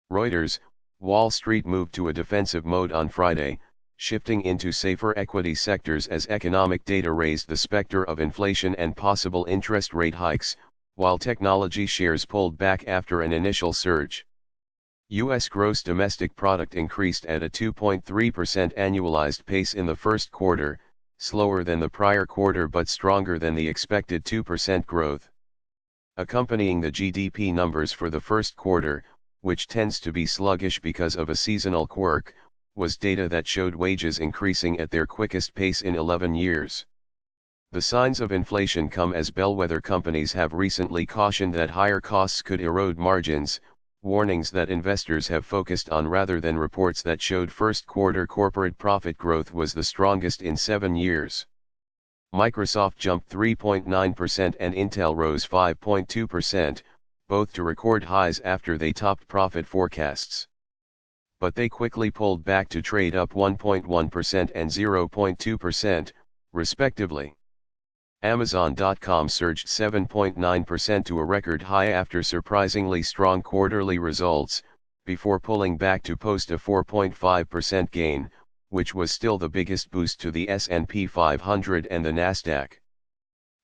Reuters, Wall Street moved to a defensive mode on Friday, shifting into safer equity sectors as economic data raised the specter of inflation and possible interest rate hikes, while technology shares pulled back after an initial surge. U.S. gross domestic product increased at a 2.3% annualized pace in the first quarter, slower than the prior quarter but stronger than the expected 2% growth. Accompanying the GDP numbers for the first quarter, which tends to be sluggish because of a seasonal quirk, was data that showed wages increasing at their quickest pace in 11 years. The signs of inflation come as bellwether companies have recently cautioned that higher costs could erode margins, warnings that investors have focused on rather than reports that showed first quarter corporate profit growth was the strongest in 7 years. Microsoft jumped 3.9% and Intel rose 5.2%, both to record highs after they topped profit forecasts. But they quickly pulled back to trade up 1.1% and 0.2%, respectively. Amazon.com surged 7.9% to a record high after surprisingly strong quarterly results, before pulling back to post a 4.5% gain, which was still the biggest boost to the S&P 500 and the Nasdaq.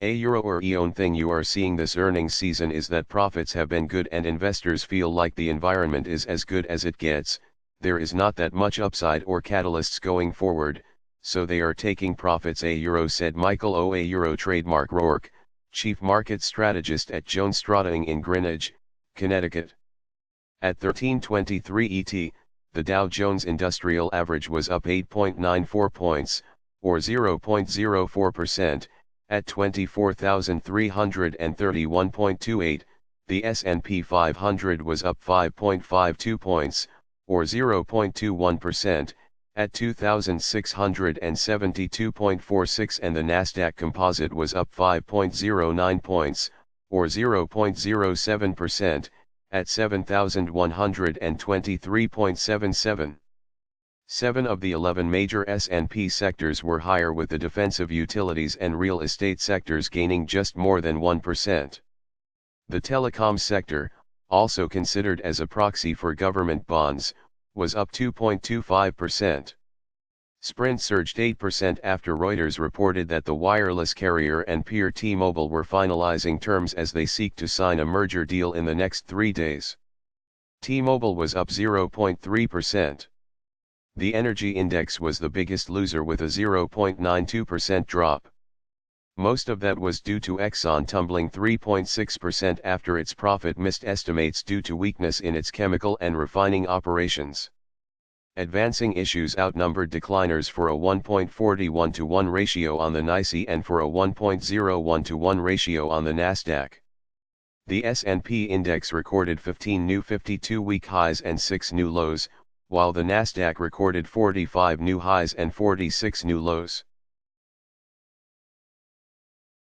A euro or eon thing you are seeing this earnings season is that profits have been good and investors feel like the environment is as good as it gets. There is not that much upside or catalysts going forward, so they are taking profits. A euro, said Michael O. A euro trademark Rourke, chief market strategist at Jones Strateing in Greenwich, Connecticut. At 1323 ET, the Dow Jones Industrial Average was up 8.94 points, or 0.04%, at 24,331.28, the S&P 500 was up 5.52 points, or 0.21%, at 2,672.46, and the Nasdaq Composite was up 5.09 points, or 0.07%, at 7,123.77. 7 of the 11 major S&P sectors were higher, with the defensive utilities and real estate sectors gaining just more than 1%. The telecom sector, also considered as a proxy for government bonds, was up 2.25%. Sprint surged 8% after Reuters reported that the wireless carrier and peer T-Mobile were finalizing terms as they seek to sign a merger deal in the next 3 days. T-Mobile was up 0.3%. The energy index was the biggest loser with a 0.92% drop. Most of that was due to Exxon tumbling 3.6% after its profit missed estimates due to weakness in its chemical and refining operations. Advancing issues outnumbered decliners for a 1.41 to 1 ratio on the NYSE and for a 1.01 to 1 ratio on the Nasdaq. The S&P index recorded 15 new 52-week highs and 6 new lows, while the Nasdaq recorded 45 new highs and 46 new lows.